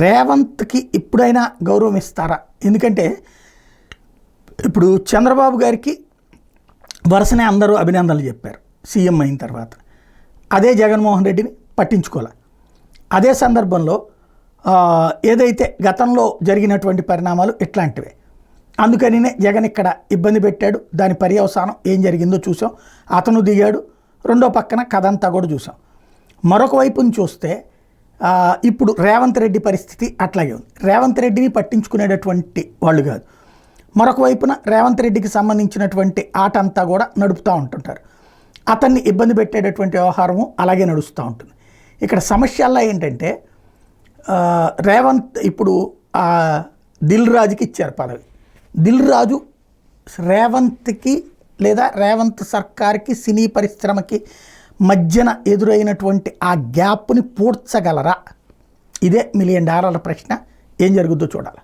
రేవంత్కి ఇప్పుడైనా గౌరవం ఇస్తారా? ఎందుకంటే ఇప్పుడు చంద్రబాబు గారికి వరుసనే అందరూ అభినందనలు చెప్పారు సీఎం అయిన తర్వాత. అదే జగన్మోహన్ రెడ్డిని పట్టించుకోలే. అదే సందర్భంలో ఏదైతే గతంలో జరిగినటువంటి పరిణామాలు ఇట్లాంటివే. అందుకనినే జగన్ ఇక్కడ ఇబ్బంది పెట్టాడు. దాని పర్యవసానం ఏం జరిగిందో చూసాం. అతను దిగాడు. రెండో పక్కన కథ అంతా కూడా చూసాం. మరొక వైపుని చూస్తే ఇప్పుడు రేవంత్ రెడ్డి పరిస్థితి అట్లాగే ఉంది. రేవంత్ రెడ్డిని పట్టించుకునేటటువంటి వాళ్ళు కాదు. మరొక వైపున రేవంత్ రెడ్డికి సంబంధించినటువంటి ఆట అంతా కూడా నడుపుతూ ఉంటుంటారు. అతన్ని ఇబ్బంది పెట్టేటటువంటి వ్యవహారము అలాగే నడుస్తూ ఉంటుంది. ఇక్కడ సమస్యల్లో ఏంటంటే రేవంత్ ఇప్పుడు దిల్ రాజుకి ఇచ్చారు పదవి. దిల్ రాజు రేవంత్కి లేదా రేవంత్ సర్కార్కి సినీ పరిశ్రమకి మధ్యన ఎదురైనటువంటి ఆ గ్యాప్ని పూడ్చగలరా? ఇదే $1 మిలియన్ ప్రశ్న. ఏం జరుగుద్దో చూడాలి.